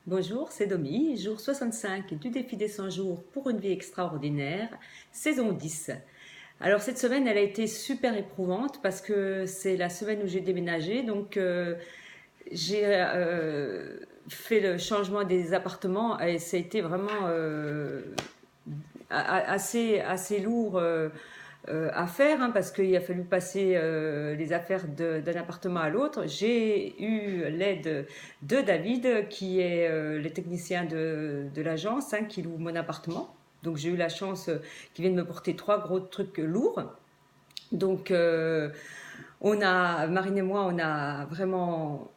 Bonjour, c'est Domi, jour 65 du défi des 100 jours pour une vie extraordinaire, saison 10. Alors cette semaine, elle a été super éprouvante parce que c'est la semaine où j'ai déménagé, donc j'ai fait le changement des appartements et ça a été vraiment assez lourd à faire, hein, parce qu'il a fallu passer les affaires d'un appartement à l'autre. J'ai eu l'aide de David, qui est le technicien de l'agence, hein, qui loue mon appartement. Donc j'ai eu la chance qu'il vienne me porter trois gros trucs lourds. Donc Marine et moi, on a vraiment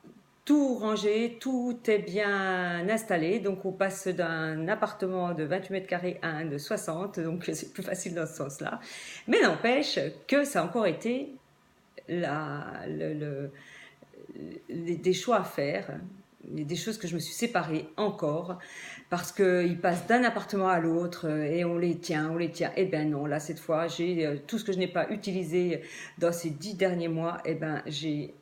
tout rangé, tout est bien installé. Donc on passe d'un appartement de 28 mètres carrés à un de 60, donc c'est plus facile dans ce sens-là. Mais n'empêche que ça a encore été la, des choix à faire, des choses que je me suis séparée encore, parce qu'ils passent d'un appartement à l'autre et on les tient, on les tient. Eh ben non, là cette fois, j'ai tout ce que je n'ai pas utilisé dans ces 10 derniers mois, eh ben j'ai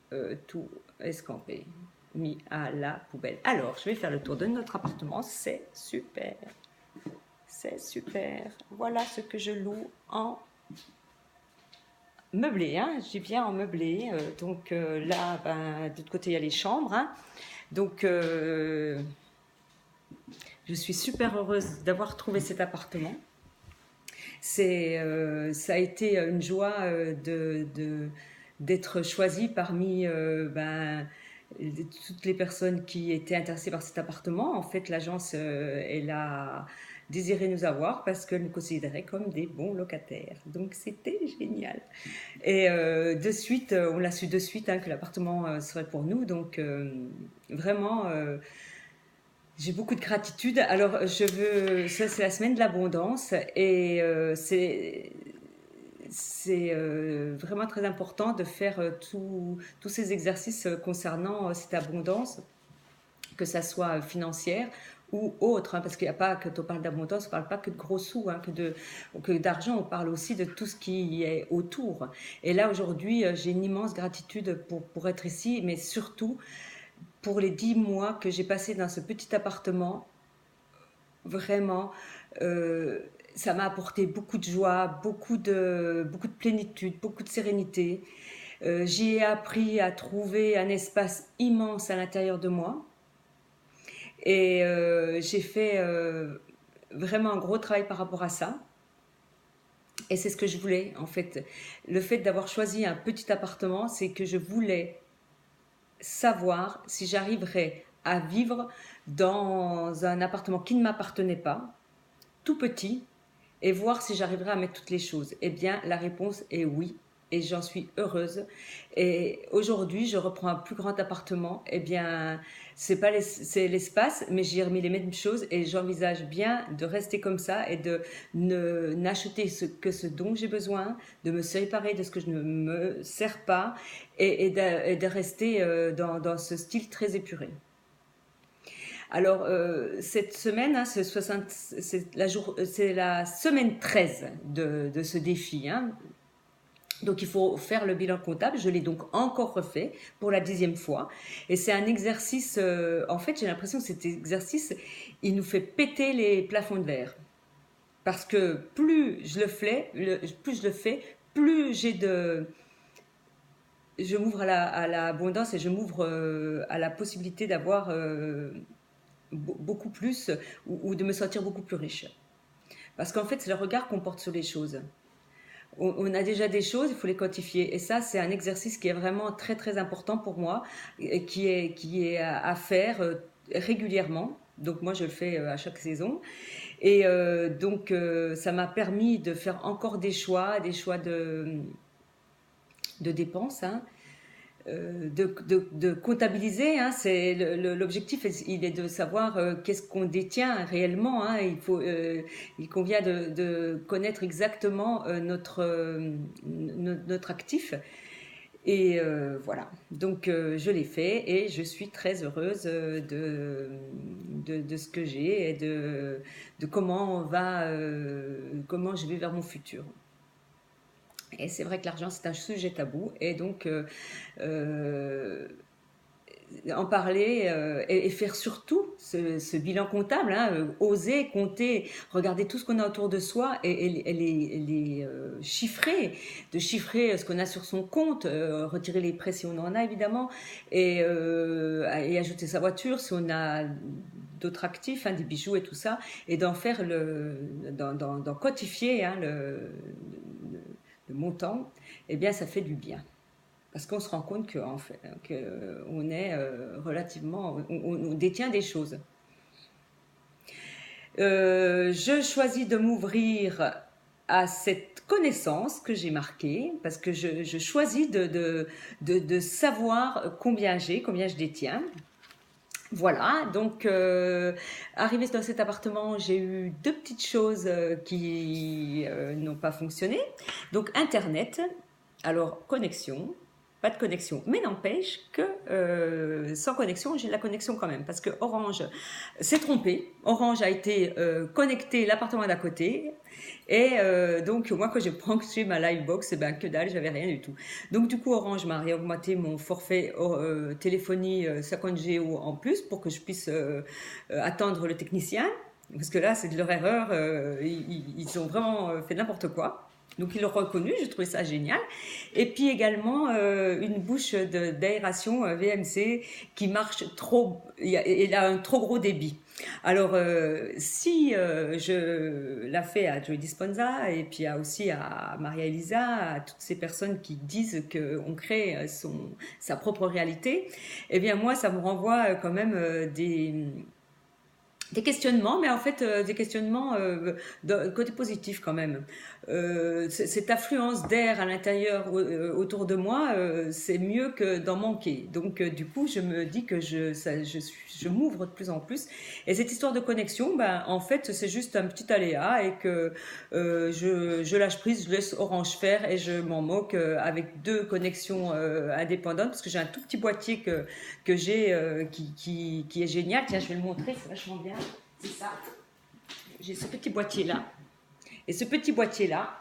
tout escampé, mis à la poubelle. Alors, je vais faire le tour de notre appartement, c'est super, c'est super. Voilà ce que je loue en meublé, hein, j'y viens en meublé. Donc là, ben, de l'autre côté, il y a les chambres, hein. Donc, je suis super heureuse d'avoir trouvé cet appartement. Ça a été une joie d'être choisie parmi ben, toutes les personnes qui étaient intéressées par cet appartement. En fait, l'agence, elle a désiré nous avoir parce qu'elle nous considérait comme des bons locataires. Donc, c'était génial. Et de suite, on l'a su de suite, hein, que l'appartement serait pour nous. Donc, vraiment, j'ai beaucoup de gratitude. Alors, ça c'est la semaine de l'abondance et c'est vraiment très important de faire tous ces exercices concernant cette abondance, que ça soit financière ou autre, hein, parce qu'il n'y a pas, quand on parle d'abondance, on ne parle pas que de gros sous, hein, que d'argent, on parle aussi de tout ce qui est autour. Et là, aujourd'hui, j'ai une immense gratitude pour être ici, mais surtout pour les 10 mois que j'ai passé dans ce petit appartement. Vraiment, euh, ça m'a apporté beaucoup de joie, beaucoup de plénitude, beaucoup de sérénité. J'y ai appris à trouver un espace immense à l'intérieur de moi. Et j'ai fait vraiment un gros travail par rapport à ça. Et c'est ce que je voulais, en fait. Le fait d'avoir choisi un petit appartement, c'est que je voulais savoir si j'arriverais à vivre dans un appartement qui ne m'appartenait pas, tout petit, et voir si j'arriverais à mettre toutes les choses. Eh bien, la réponse est oui. Et j'en suis heureuse. Et aujourd'hui, je reprends un plus grand appartement. Eh bien, c'est l'espace, mais j'y ai remis les mêmes choses et j'envisage bien de rester comme ça et de n'acheter que ce dont j'ai besoin, de me séparer de ce que je ne me sers pas et de rester dans ce style très épuré. Alors, cette semaine, hein, c'est la semaine 13 de ce défi, hein. Donc, il faut faire le bilan comptable. Je l'ai donc encore refait pour la 10e fois. Et c'est un exercice, en fait, j'ai l'impression que cet exercice, il nous fait péter les plafonds de verre. Parce que plus je le fais, plus je m'ouvre à l'abondance et je m'ouvre à la possibilité d'avoir beaucoup plus ou de me sentir beaucoup plus riche. Parce qu'en fait, c'est le regard qu'on porte sur les choses. On a déjà des choses, il faut les quantifier. Et ça, c'est un exercice qui est vraiment très très important pour moi, et qui est à faire régulièrement. Donc moi, je le fais à chaque saison. Et donc, ça m'a permis de faire encore des choix de dépenses, hein, de comptabiliser. Hein, l'objectif, il est de savoir qu'est-ce qu'on détient réellement. Hein, il convient de connaître exactement notre actif. Et voilà. Donc je l'ai fait et je suis très heureuse de ce que j'ai et de comment je vais vers mon futur. Et c'est vrai que l'argent, c'est un sujet tabou. Et donc, euh, en parler et faire surtout ce bilan comptable, hein, oser compter, regarder tout ce qu'on a autour de soi et les chiffrer, de chiffrer ce qu'on a sur son compte, retirer les prêts si on en a évidemment, et ajouter sa voiture si on a d'autres actifs, hein, des bijoux et tout ça, et d'en faire d'en quantifier, hein, le montant, eh bien ça fait du bien. Parce qu'on se rend compte qu'on fait, on est relativement, on détient des choses. Je choisis de m'ouvrir à cette connaissance que j'ai marquée, parce que je choisis de savoir combien j'ai, combien je détiens. Voilà, donc arrivée dans cet appartement, j'ai eu deux petites choses qui n'ont pas fonctionné. Donc Internet, alors connexion, pas de connexion, mais n'empêche que sans connexion, j'ai de la connexion quand même, parce que Orange s'est trompé. Orange a été connecté l'appartement d'à côté, et donc moi quand j'ai branché ma Livebox, eh ben, que dalle, j'avais rien du tout. Donc du coup Orange m'a réaugmenté mon forfait téléphonie 50 Go en plus pour que je puisse attendre le technicien, parce que là c'est de leur erreur, ils ont vraiment fait n'importe quoi. Donc ils l'ont reconnu, j'ai trouvé ça génial. Et puis également une bouche d'aération VMC qui marche trop, il a un trop gros débit. Alors si je la fais à Joey Dispenza et puis aussi à Maria Elisa, à toutes ces personnes qui disent qu'on crée sa propre réalité, eh bien moi ça me renvoie quand même des questionnements, mais en fait des questionnements de côté positif quand même. Cette affluence d'air à l'intérieur autour de moi, c'est mieux que d'en manquer. Donc du coup, je me dis que je m'ouvre de plus en plus. Et cette histoire de connexion, ben, en fait, c'est juste un petit aléa et que je lâche prise, je laisse Orange faire et je m'en moque avec deux connexions indépendantes parce que j'ai un tout petit boîtier que j'ai qui est génial. Tiens, je vais le montrer, c'est vachement bien. C'est ça. J'ai ce petit boîtier-là. Et ce petit boîtier-là,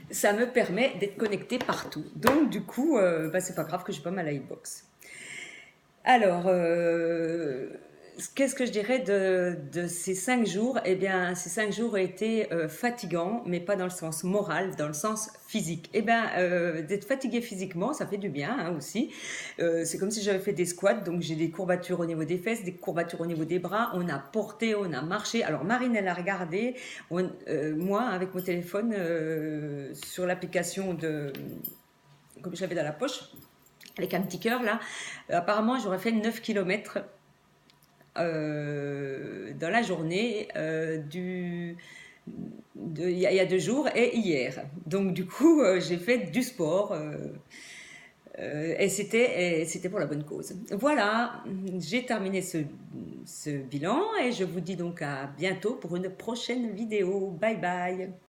ça me permet d'être connecté partout. Donc, du coup, bah, c'est pas grave que je n'ai pas ma Livebox. Alors, qu'est-ce que je dirais de ces 5 jours? Eh bien, ces 5 jours ont été fatigants, mais pas dans le sens moral, dans le sens physique. Eh bien, d'être fatigué physiquement, ça fait du bien hein, aussi. C'est comme si j'avais fait des squats, donc j'ai des courbatures au niveau des fesses, des courbatures au niveau des bras. On a porté, on a marché. Alors, Marine, elle a regardé. Moi, avec mon téléphone, sur l'application comme je l'avais dans la poche, avec un petit cœur là, apparemment j'aurais fait 9 km dans la journée il y a 2 jours et hier. Donc du coup j'ai fait du sport et c'était pour la bonne cause. Voilà, j'ai terminé ce bilan et je vous dis donc à bientôt pour une prochaine vidéo. Bye bye.